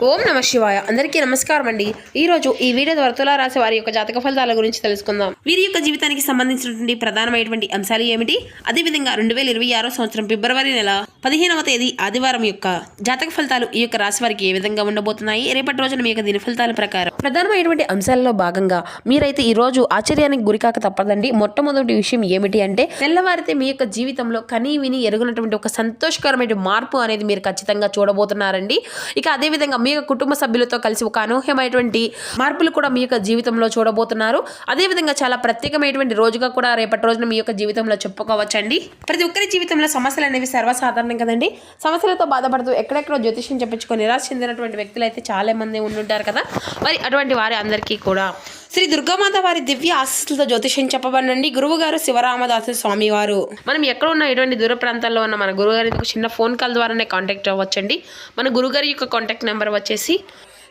ఓం నమ శివాయ. అందరికీ నమస్కారం అండి. ఈరోజు ఈ వీడియో ద్వారా తులా రాశి వారి యొక్క జాతక ఫలితాల గురించి తెలుసుకుందాం. వీరి యొక్క జీవితానికి సంబంధించినటువంటి ప్రధానమైనటువంటి అంశాలు ఏమిటి, అదేవిధంగా 2026 సంవత్సరం ఫిబ్రవరి నెల 15వ తేదీ ఆదివారం యొక్క జాతక ఫలితాలు ఈ యొక్క రాశి వారికి ఏ విధంగా ఉండబోతున్నాయి, రేపటి రోజున మీ యొక్క దిన ఫలితాల ప్రకారం ప్రధానమైనటువంటి అంశాలలో భాగంగా మీరైతే ఈ రోజు ఆశ్చర్యానికి గురికాక తప్పదండి. మొట్టమొదటి విషయం ఏమిటి అంటే, తెల్లవారితే మీ యొక్క జీవితంలో కనీ విని ఎరుగునటువంటి ఒక సంతోషకరమైన మార్పు అనేది మీరు ఖచ్చితంగా చూడబోతున్నారండి. ఇక అదేవిధంగా మీ యొక్క కుటుంబ సభ్యులతో కలిసి ఒక అనూహ్యమైనటువంటి మార్పులు కూడా మీ యొక్క జీవితంలో చూడబోతున్నారు. అదేవిధంగా చాలా ప్రత్యేకమైనటువంటి రోజుగా కూడా రేపటి రోజున మీ యొక్క జీవితంలో చెప్పుకోవచ్చండి. ప్రతి ఒక్కరి జీవితంలో సమస్యలు అనేవి సర్వసాధారణం కదండి. సమస్యలతో బాధపడుతూ ఎక్కడెక్కడో జ్యోతిష్యం చెప్పించుకొని నిరాశ చెందినటువంటి వ్యక్తులు అయితే చాలా మంది ఉండుంటారు కదా. మరి అటువంటి వారి అందరికీ కూడా శ్రీ దుర్గామాత వారి దివ్య ఆశీస్సులతో జ్యోతిష్యం చెప్పబడినండి. గురువు గారు శివరామదాసు స్వామి వారు. మనం ఎక్కడ ఉన్న ఎటువంటి దూర ప్రాంతాల్లో ఉన్న మన గురువుగారి ఒక చిన్న ఫోన్ కాల్ ద్వారానే కాంటాక్ట్ అవ్వచ్చండి. మన గురుగారి యొక్క కాంటాక్ట్ నెంబర్ వచ్చేసి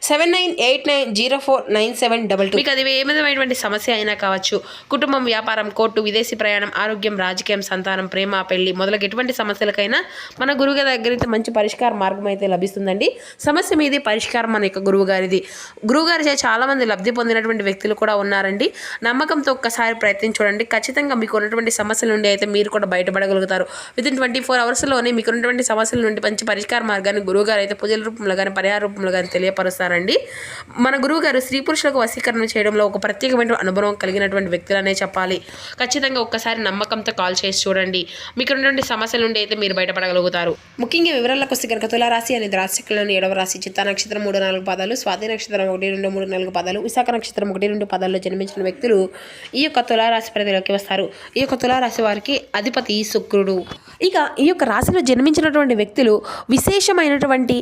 7989049722. మీకు అది ఏ విధమైనటువంటి సమస్య అయినా కావచ్చు, కుటుంబం, వ్యాపారం, కోర్టు, విదేశీ ప్రయాణం, ఆరోగ్యం, రాజకీయం, సంతానం, ప్రేమ, పెళ్లి మొదలగు ఎటువంటి సమస్యలకైనా మన గురువుగారి దగ్గర అయితే మంచి పరిష్కార మార్గం అయితే లభిస్తుందండి. సమస్య మీది, పరిష్కారం మన యొక్క గురువుగారిది. గురువుగారి చాలా మంది లబ్ధి పొందినటువంటి వ్యక్తులు కూడా ఉన్నారండి. నమ్మకంతో ఒక్కసారి ప్రయత్నం చూడండి. ఖచ్చితంగా మీకు ఉన్నటువంటి సమస్యల నుండి అయితే మీరు కూడా బయటపడగలుగుతారు. వితిన్ 24 అవర్స్లోనే మీకు ఉన్నటువంటి సమస్యల నుండి మంచి పరిష్కార మార్గాన్ని గురువుగారు అయితే పూజల రూపంలో కానీ పరిహార రూపంలో కానీ తెలియపరుస్తారు. మన గురువు గారు స్త్రీ పురుషులకు వశీకరణ చేయడంలో ఒక ప్రత్యేకమైన అనుభవం కలిగినటువంటి వ్యక్తులనే చెప్పాలి. ఖచ్చితంగా ఒక్కసారి నమ్మకంతో కాల్ చేసి చూడండి. మీకు ఉన్నటువంటి సమస్యల నుండి అయితే మీరు బయటపడగలుగుతారు. ముఖ్యంగా వివరాలకు వస్తే కనుక తులారాశి అనేది రాశిలోని 7వ రాశి. చిత్తా నక్షత్రం 3-4 పాదాలు, స్వాతి నక్షత్రం 1-2-3-4 పాదాలు, విశాఖ నక్షత్రం 1-2 పాదాల్లో జన్మించిన వ్యక్తులు ఈ యొక్క తులారాశి పరిధిలోకి వస్తారు. ఈ యొక్క తులారాశి వారికి అధిపతి శుక్రుడు. ఇక ఈ యొక్క రాశిలో జన్మించినటువంటి వ్యక్తులు విశేషమైనటువంటి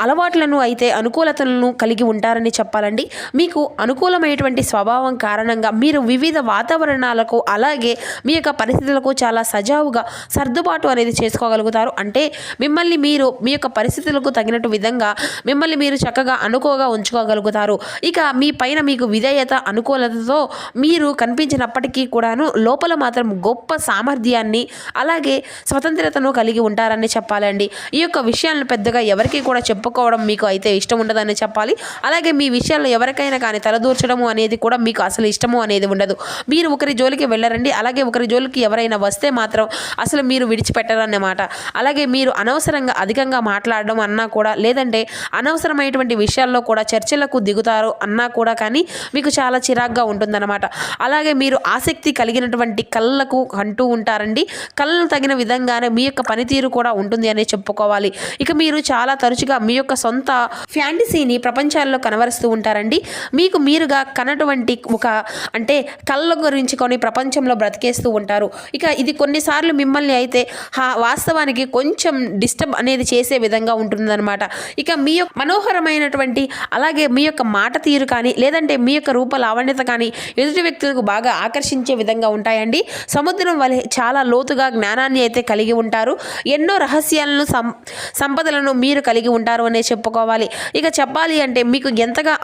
అలవాట్లను అయితే అనుకూలతలను కలిగి ఉంటారని చెప్పాలండి. మీకు అనుకూలమైనటువంటి స్వభావం కారణంగా మీరు వివిధ వాతావరణాలకు అలాగే మీ యొక్క పరిస్థితులకు చాలా సజావుగా సర్దుబాటు అనేది చేసుకోగలుగుతారు. అంటే మిమ్మల్ని మీరు మీ యొక్క పరిస్థితులకు తగినట్టు విధంగా మిమ్మల్ని మీరు చక్కగా అనుకోగా ఉంచుకోగలుగుతారు. ఇక మీ పైన మీకు విధేయత, అనుకూలతతో మీరు కనిపించినప్పటికీ కూడాను లోపల మాత్రం గొప్ప సామర్థ్యాన్ని అలాగే స్వతంత్రతను కలిగి ఉంటారని చెప్పాలండి. ఈ యొక్క విషయాలను పెద్దగా ఎవరికి కూడా చెప్పుకోవడం మీకు అయితే ఇష్టం ఉండదని చెప్పాలి. అలాగే మీ విషయాల్లో ఎవరికైనా కానీ తలదూర్చడము అనేది కూడా మీకు అసలు ఇష్టము అనేది ఉండదు. మీరు ఒకరి జోలికి వెళ్ళరండి. అలాగే ఒకరి జోలికి ఎవరైనా వస్తే మాత్రం అసలు మీరు విడిచిపెట్టరన్నమాట. అలాగే మీరు అనవసరంగా అధికంగా మాట్లాడడం అన్నా కూడా, లేదంటే అనవసరమైనటువంటి విషయాల్లో కూడా చర్చలకు దిగుతారు అన్నా కూడా కానీ మీకు చాలా చిరాగ్గా ఉంటుందన్నమాట. అలాగే మీరు ఆసక్తి కలిగినటువంటి కళ్ళకు అంటూ ఉంటారండి. కళ్ళను తగిన విధంగానే మీ యొక్క పనితీరు కూడా ఉంటుంది అనే చెప్పుకోవాలి. ఇక మీరు చాలా తరచుగా మీ యొక్క సొంత ఫ్యాంటసీని ప్రపంచాల్లో కనబరుస్తూ ఉంటారండి. మీకు మీరుగా కనటువంటి ఒక కళ్ళ గురించి కొన్ని ప్రపంచంలో బ్రతికేస్తూ ఉంటారు. ఇక ఇది కొన్నిసార్లు మిమ్మల్ని అయితే వాస్తవానికి కొంచెం డిస్టర్బ్ అనేది చేసే విధంగా ఉంటుందన్నమాట. ఇక మీ యొక్క మనోహరమైనటువంటి అలాగే మీ యొక్క మాట తీరు కానీ, లేదంటే మీ యొక్క రూప లావణ్యత కానీ ఎదుటి వ్యక్తులకు బాగా ఆకర్షించే విధంగా ఉంటాయండి. సముద్రం వలె చాలా లోతుగా జ్ఞానాన్ని అయితే కలిగి ఉంటారు. ఎన్నో రహస్యాలను, సంపదలను మీరు కలిగి ఉంటారు అనే చెప్పుకోవాలి. ఇక చెప్పాలి అంటే మీకు ఎంతగా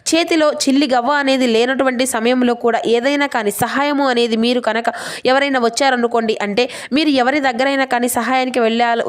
చేతిలో చిల్లి గవ్వ అనేది లేనటువంటి సమయంలో కూడా ఏదైనా కానీ సహాయము అనేది మీరు కనుక ఎవరైనా వచ్చారనుకోండి, మీరు ఎవరి దగ్గరైనా కానీ సహాయానికి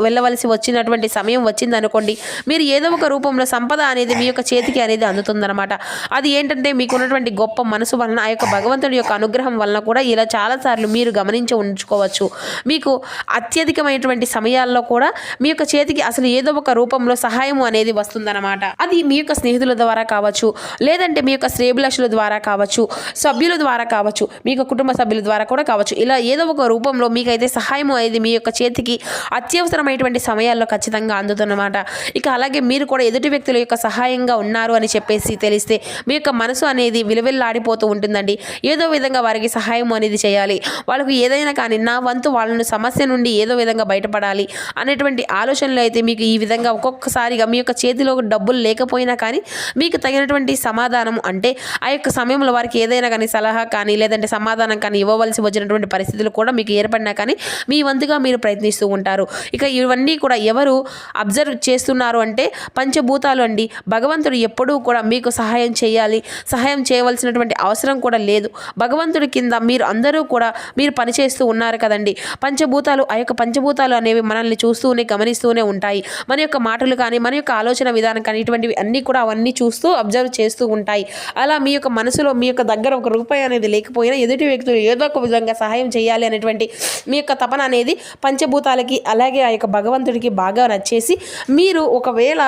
వెళ్ళవలసి వచ్చినటువంటి సమయం వచ్చిందనుకోండి, మీరు ఏదో ఒక రూపంలో సంపద అనేది మీ యొక్క చేతికి అనేది అందుతుందన్నమాట. అది ఏంటంటే మీకు ఉన్నటువంటి గొప్ప మనసు వలన, ఆ యొక్క భగవంతుడి యొక్క అనుగ్రహం వలన కూడా ఇలా చాలాసార్లు మీరు గమనించి ఉంచుకోవచ్చు. మీకు అత్యధికమైనటువంటి సమయాల్లో కూడా మీ యొక్క చేతికి అసలు ఏదో ఒక రూపంలో సహాయము అనేది వస్తుందన్నమాట. అది మీ యొక్క స్నేహితుల ద్వారా కావచ్చు, లేదంటే మీ యొక్క శ్రేభిలాషుల ద్వారా కావచ్చు, సభ్యుల ద్వారా కావచ్చు, మీ యొక్క కుటుంబ సభ్యుల ద్వారా కూడా కావచ్చు. ఇలా ఏదో ఒక రూపంలో మీకైతే సహాయం అనేది మీ యొక్క చేతికి అత్యవసరమైనటువంటి సమయాల్లో ఖచ్చితంగా అందుతుందన్నమాట. ఇక అలాగే మీరు కూడా ఎదుటి వ్యక్తుల యొక్క సహాయంగా ఉన్నారు అని చెప్పేసి తెలిస్తే మీ యొక్క మనసు అనేది విలువెల్లాడిపోతూ ఉంటుందండి. ఏదో విధంగా వారికి సహాయం అనేది చేయాలి, వాళ్ళకు ఏదైనా కానీ నా వంతు వాళ్ళను సమస్య నుండి ఏదో విధంగా బయటపడాలి అనేటువంటి ఆలోచనలు అయితే మీకు ఈ విధంగా ఒక్కొక్కసారిగా మీ యొక్క చేతిలో డబ్బులు లేకపోయినా కానీ మీకు తగినటువంటి సమాధానం అంటే ఆ యొక్క సమయంలో వారికి ఏదైనా కానీ సలహా కానీ లేదంటే సమాధానం కానీ ఇవ్వవలసి వచ్చినటువంటి పరిస్థితులు కూడా మీకు ఏర్పడినా కానీ మీ వంతుగా మీరు ప్రయత్నిస్తూ ఉంటారు. ఇక ఇవన్నీ కూడా ఎవరు అబ్జర్వ్ చేస్తున్నారు అంటే పంచభూతాలు అండి. భగవంతుడు ఎప్పుడూ కూడా మీకు సహాయం చేయాలి, సహాయం చేయవలసినటువంటి అవసరం కూడా లేదు. భగవంతుడి కింద మీరు అందరూ కూడా మీరు పనిచేస్తూ ఉన్నారు కదండి. పంచభూతాలు ఆ యొక్క పంచభూతాలు అనేవి మనల్ని చూస్తూనే గమనిస్తూనే ఉంటాయి. మన యొక్క మాటలు కానీ మన యొక్క ఆలోచన విధానం కానీ ఇటువంటివి అన్నీ కూడా అవన్నీ చూస్తూ అబ్జర్వ్ చేస్తూ ఉంటాయి. అలా మీ యొక్క మనసులో మీ యొక్క దగ్గర ఒక రూపాయి అనేది లేకపోయినా ఎదుటి వ్యక్తులు ఏదో ఒక విధంగా సహాయం చేయాలి అనేటువంటి మీ యొక్క తపన అనేది పంచభూతాలకి అలాగే ఆ యొక్క భగవంతుడికి బాగా నచ్చేసి మీరు ఒకవేళ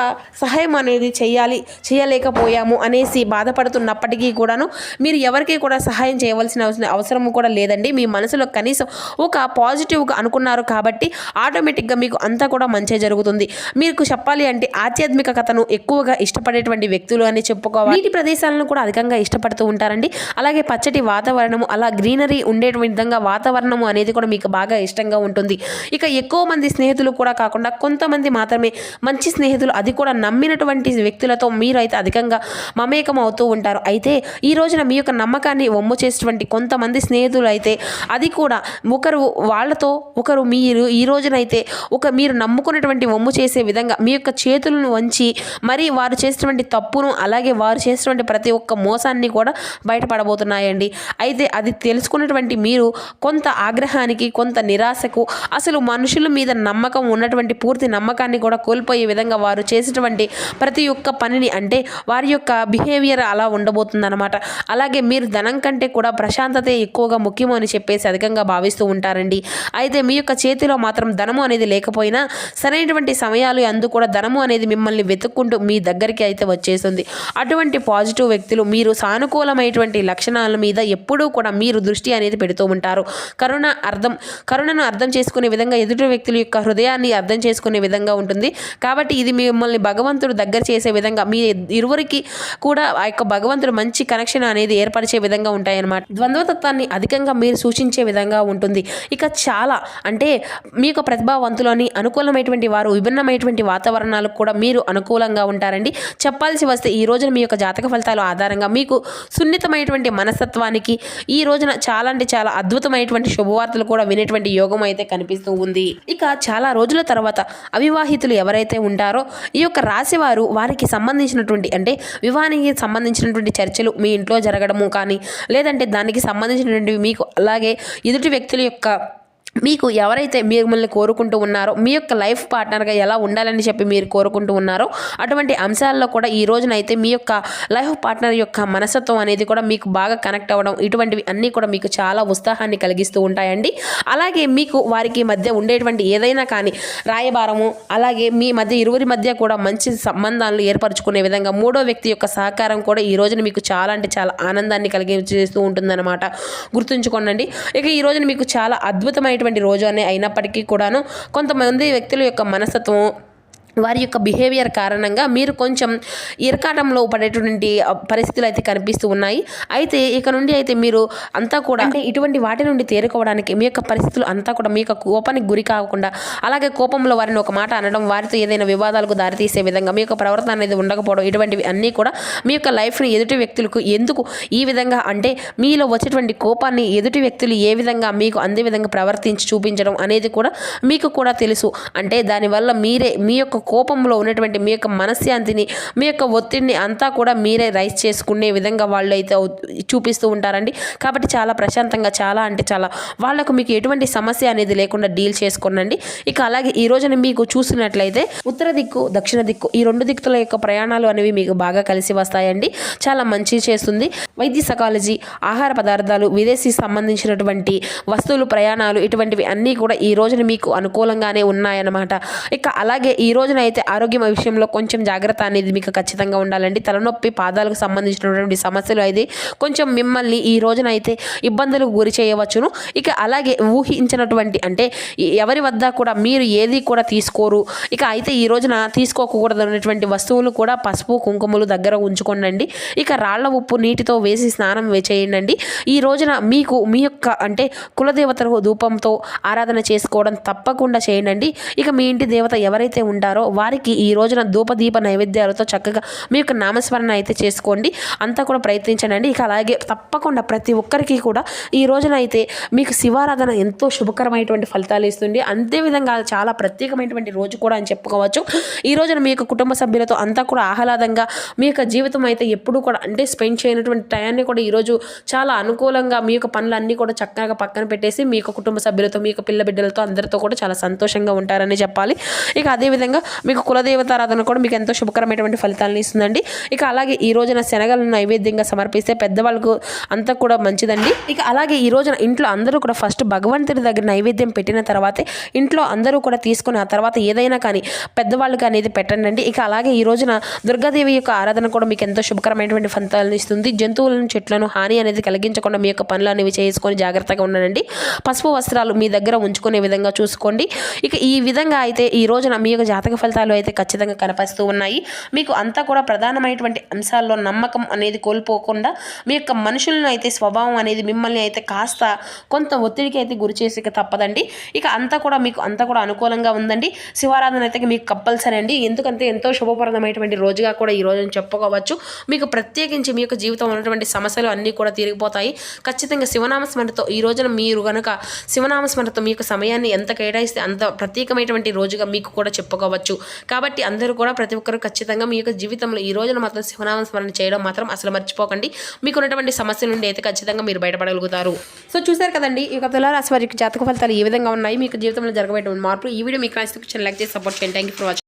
సహాయం అనేది చేయలేకపోయాము అనేసి బాధపడుతున్నప్పటికీ కూడాను మీరు ఎవరికి కూడా సహాయం చేయవలసిన అవసరం కూడా లేదండి. మీ మనసులో కనీసం ఒక పాజిటివ్గా అనుకున్నారు కాబట్టి ఆటోమేటిక్గా మీకు అంతా కూడా మంచి జరుగుతుంది. మీకు చెప్పాలి అంటే ఆధ్యాత్మిక కథను ఎక్కువగా ఇష్టపడేటువంటి వ్యక్తులు అని చెప్పుకోవాలి. నీటి ప్రదేశాలను కూడా అధికంగా ఇష్టపడుతూ ఉంటారండి. అలాగే పచ్చటి వాతావరణము అలా గ్రీనరీ ఉండేటువంటి విధంగా వాతావరణము అనేది కూడా మీకు బాగా ఇష్టంగా ఉంటుంది. ఇక ఎక్కువ మంది స్నేహితులు కూడా కాకుండా కొంతమంది మాత్రమే మంచి స్నేహితులు, అది కూడా నమ్మినటువంటి వ్యక్తులతో మీరు అయితే అధికంగా మమేకం అవుతూ ఉంటారు. అయితే ఈ రోజున మీ యొక్క నమ్మకాన్ని వమ్ము చేసేటువంటి కొంతమంది స్నేహితులు అయితే అది కూడా ఒకరు వాళ్ళతో ఒకరు మీరు ఈ రోజునైతే మీరు నమ్ముకున్నటువంటి వమ్ము చేసే విధంగా మీ యొక్క చేతులను వంచి మరి వారు చేసినటువంటి తప్పును అలాగే వారు చేసినటువంటి ప్రతి ఒక్క మోసాన్ని కూడా బయటపడబోతున్నాయండి. అయితే అది తెలుసుకున్నటువంటి మీరు కొంత ఆగ్రహానికి కొంత నిరాశకు అసలు మనుషుల మీద నమ్మకం ఉన్నటువంటి పూర్తి నమ్మకాన్ని కూడా కోల్పోయే విధంగా వారు చేసేటువంటి ప్రతి ఒక్క పనిని అంటే వారి యొక్క బిహేవియర్ అలా ఉండబోతుందన్నమాట. అలాగే మీరు ధనం కంటే కూడా ప్రశాంతతే ఎక్కువగా ముఖ్యము అని చెప్పేసి అధికంగా భావిస్తూ ఉంటారండి. అయితే మీ యొక్క చేతిలో మాత్రం ధనము అనేది లేకపోయినా సరైనటువంటి సమయాలు అందు కూడా ధనము అనేది మిమ్మల్ని వెతుక్కుంటూ మీ దగ్గరికి అయితే వచ్చేస్తుంది. అటువంటి పాజిటివ్ వ్యక్తులు మీరు సానుకూలమైనటువంటి లక్షణాల మీద ఎప్పుడూ కూడా మీరు దృష్టి అనేది పెడుతూ ఉంటారు. కరుణను అర్థం చేసుకునే విధంగా ఎదుటి వ్యక్తుల యొక్క హృదయాన్ని అర్థం చేసుకునే విధంగా ఉంటుంది. కాబట్టి ఇది మిమ్మల్ని భగవంతుడు దగ్గర చేసే విధంగా మీ ఇరువురికి కూడా ఆ యొక్క భగవంతుడు మంచి కనెక్షన్ అనేది ఏర్పరిచే విధంగా ఉంటాయన్నమాట. ద్వంద్వతత్వాన్ని అధికంగా మీరు సూచించే విధంగా ఉంటుంది. ఇక చాలా అంటే మీ యొక్క ప్రతిభావంతులని అనుకూలమైనటువంటి వారు విభిన్నమైనటువంటి వాతావరణాలకు కూడా మీరు అనుకూలంగా ఉంటారండి. చెప్పాల్సి వస్తే ఈ రోజున మీ యొక్క జాతక ఫలితాల ఆధారంగా మీకు సున్నితమైనటువంటి మనస్తత్వానికి ఈ రోజున చాలా అంటే చాలా అద్భుతమైనటువంటి శుభవార్తలు కూడా వినేటువంటి యోగం అయితే కనిపిస్తూ ఉంది. ఇక చాలా రోజుల తర్వాత అవివాహితులు ఎవరైతే ఉంటారో ఈ యొక్క రాశి వారికి సంబంధించినటువంటి అంటే వివాహానికి సంబంధించినటువంటి చర్చలు మీ ఇంట్లో జరగడము కానీ లేదంటే దానికి సంబంధించినటువంటి మీకు అలాగే ఎదుటి వ్యక్తుల యొక్క మీకు ఎవరైతే మిమ్మల్ని కోరుకుంటూ ఉన్నారో మీ యొక్క లైఫ్ పార్ట్నర్గా ఎలా ఉండాలని చెప్పి మీరు కోరుకుంటూ ఉన్నారో అటువంటి అంశాల్లో కూడా ఈ రోజునైతే మీ యొక్క లైఫ్ పార్ట్నర్ యొక్క మనస్తత్వం అనేది కూడా మీకు బాగా కనెక్ట్ అవ్వడం ఇటువంటివి అన్నీ కూడా మీకు చాలా ఉత్సాహాన్ని కలిగిస్తూ ఉంటాయండి. అలాగే మీకు వారికి మధ్య ఉండేటువంటి ఏదైనా కానీ రాయబారము అలాగే మీ మధ్య ఇరువురి మధ్య కూడా మంచి సంబంధాలను ఏర్పరచుకునే విధంగా మూడో వ్యక్తి యొక్క సహకారం కూడా ఈ రోజున మీకు చాలా అంటే చాలా ఆనందాన్ని కలిగిస్తూ ఉంటుందన్నమాట. గుర్తుంచుకోండి. ఇక ఈ రోజున మీకు చాలా అద్భుతమైన రోజు అనే అయినప్పటికీ కూడాను కొంతమంది వ్యక్తుల యొక్క మనస్తత్వం వారి యొక్క బిహేవియర్ కారణంగా మీరు కొంచెం ఇరకాటంలో పడేటువంటి పరిస్థితులు అయితే కనిపిస్తూ ఉన్నాయి. అయితే ఇక నుండి అయితే మీరు అంతా కూడా అంటే ఇటువంటి వాటి నుండి తేరుకోవడానికి మీ యొక్క పరిస్థితులు అంతా కూడా మీ యొక్క కోపానికి గురి కాకుండా అలాగే కోపంలో వారిని ఒక మాట అనడం వారితో ఏదైనా వివాదాలకు దారితీసే విధంగా మీ యొక్క ప్రవర్తన అనేది ఉండకపోవడం ఇటువంటివి అన్నీ కూడా మీ యొక్క లైఫ్ని ఎదుటి వ్యక్తులకు ఎందుకు ఈ విధంగా అంటే మీలో వచ్చేటువంటి కోపాన్ని ఎదుటి వ్యక్తులు ఏ విధంగా మీకు అందే విధంగా ప్రవర్తించి చూపించడం అనేది కూడా మీకు కూడా తెలుసు. అంటే దానివల్ల మీరే మీ యొక్క కోపంలో ఉన్నటువంటి మీ యొక్క మనశ్శాంతిని మీ యొక్క ఒత్తిడిని అంతా కూడా మీరే రైస్ చేసుకునే విధంగా వాళ్ళు అయితే చూపిస్తూ ఉంటారండి. కాబట్టి చాలా ప్రశాంతంగా చాలా అంటే చాలా వాళ్ళకు మీకు ఎటువంటి సమస్య అనేది లేకుండా డీల్ చేసుకోండి. ఇక అలాగే ఈ రోజున మీకు చూసినట్లయితే ఉత్తర దిక్కు దక్షిణ దిక్కు ఈ రెండు దిక్కుల యొక్క ప్రయాణాలు అనేవి మీకు బాగా కలిసి వస్తాయండి. చాలా మంచి చేస్తుంది. వైద్య సైకాలజీ ఆహార పదార్థాలు విదేశీ సంబంధించినటువంటి వస్తువులు ప్రయాణాలు ఇటువంటివి అన్నీ కూడా ఈ రోజున మీకు అనుకూలంగానే ఉన్నాయన్నమాట. ఇక అలాగే ఈ రోజున అయితే ఆరోగ్యం విషయంలో కొంచెం జాగ్రత్త అనేది మీకు ఖచ్చితంగా ఉండాలండి. తలనొప్పి పాదాలకు సంబంధించినటువంటి సమస్యలు అయితే కొంచెం మిమ్మల్ని ఈ రోజున అయితే ఇబ్బందులకు గురి చేయవచ్చును. ఇక అలాగే ఊహించినటువంటి అంటే ఎవరి వద్ద కూడా మీరు ఏది కూడా తీసుకోరు. ఇక అయితే ఈ రోజున తీసుకోకూడదన్నటువంటి వస్తువులు కూడా పసుపు కుంకుమలు దగ్గర ఉంచుకోండి. ఇక రాళ్ల ఉప్పు నీటితో వేసి స్నానం చేయండి. ఈ రోజున మీకు మీ యొక్క అంటే కులదేవతలకు ధూపంతో ఆరాధన చేసుకోవడం తప్పకుండా చేయండి. ఇక మీ ఇంటి దేవత ఎవరైతే ఉంటారో వారికి ఈ రోజున ధూపదీప నైవేద్యాలతో చక్కగా మీ యొక్క నామస్మరణ అయితే చేసుకోండి. అంతా కూడా ప్రయత్నించండి. ఇక అలాగే తప్పకుండా ప్రతి ఒక్కరికి కూడా ఈ రోజున అయితే మీకు శివారాధన ఎంతో శుభకరమైనటువంటి ఫలితాలు ఇస్తుంది. అంతేవిధంగా చాలా ప్రత్యేకమైనటువంటి రోజు కూడా అని చెప్పుకోవచ్చు. ఈ రోజున మీ యొక్క కుటుంబ సభ్యులతో అంతా కూడా ఆహ్లాదంగా మీ యొక్క జీవితం అయితే ఎప్పుడూ కూడా అంటే స్పెండ్ చేయనటువంటి టయాన్ని కూడా ఈరోజు చాలా అనుకూలంగా మీ యొక్క పనులన్నీ కూడా చక్కగా పక్కన పెట్టేసి మీ యొక్క కుటుంబ సభ్యులతో మీ యొక్క పిల్ల బిడ్డలతో అందరితో కూడా చాలా సంతోషంగా ఉంటారని చెప్పాలి. ఇక అదేవిధంగా మీకు కులదేవతారాధన కూడా మీకు ఎంతో శుభకరమైనటువంటి ఫలితాలను ఇస్తుందండి. ఇక అలాగే ఈ రోజున శనగలను నైవేద్యంగా సమర్పిస్తే పెద్దవాళ్ళకు అంతా కూడా మంచిదండి. ఇక అలాగే ఈ రోజున ఇంట్లో అందరూ కూడా ఫస్ట్ భగవంతుడి దగ్గర నైవేద్యం పెట్టిన తర్వాతే ఇంట్లో అందరూ కూడా తీసుకుని ఆ తర్వాత ఏదైనా కానీ పెద్దవాళ్ళకి అనేది పెట్టండి. ఇక అలాగే ఈ రోజున దుర్గాదేవి యొక్క ఆరాధన కూడా మీకు ఎంతో శుభకరమైనటువంటి ఫలితాలను ఇస్తుంది. జంతువులను చెట్లను హాని అనేది కలిగించకుండా మీ యొక్క పనులు అనేవి చేసుకొని జాగ్రత్తగా ఉండండి. పసుపు వస్త్రాలు మీ దగ్గర ఉంచుకునే విధంగా చూసుకోండి. ఇక ఈ విధంగా అయితే ఈ రోజున మీ యొక్క జాతక ఫలితాలు అయితే ఖచ్చితంగా కనిపిస్తూ ఉన్నాయి. మీకు అంతా కూడా ప్రధానమైనటువంటి అంశాల్లో నమ్మకం అనేది కోల్పోకుండా మీ యొక్క మనుషులను అయితే స్వభావం అనేది మిమ్మల్ని అయితే కాస్త కొంత ఒత్తిడికి అయితే గురి చేసి తప్పదండి. ఇక అంతా కూడా మీకు అంతా కూడా అనుకూలంగా ఉందండి. శివారాధన అయితే మీకు కంపల్సరీ అండి. ఎందుకంటే ఎంతో శుభప్రదమైనటువంటి రోజుగా కూడా ఈ రోజుని చెప్పుకోవచ్చు. మీకు ప్రత్యేకించి మీ యొక్క జీవితంలో ఉన్నటువంటి సమస్యలు అన్నీ కూడా తీరిగిపోతాయి. ఖచ్చితంగా శివనామస్మరణతో ఈ రోజున మీరు కనుక శివనామస్మరణతో మీ యొక్క సమయాన్ని ఎంత కేటాయిస్తే అంత ప్రత్యేకమైనటువంటి రోజుగా మీకు కూడా చెప్పుకోవచ్చు. కాబట్టి అందరూ కూడా ప్రతి ఒక్కరు ఖచ్చితంగా మీ యొక్క జీవితంలో ఈ రోజున మాత్రం శివనామస్మరణ చేయడం మాత్రం అసలు మర్చిపోకండి. మీకు ఉన్నటువంటి సమస్య నుండి అయితే ఖచ్చితంగా మీరు బయటపడగలుగుతారు. సో చూసారు కదండి, ఈ యొక్క తులారాశి వారికి జాతక ఫలితాలు ఏ విధంగా ఉన్నాయి, మీకు జీవితంలో జరగబోయేటువంటి మార్పులు. ఈ వీడియో మీకు నచ్చితే లైక్ చేసి సపోర్ట్ చేయండి. Thank you for watching.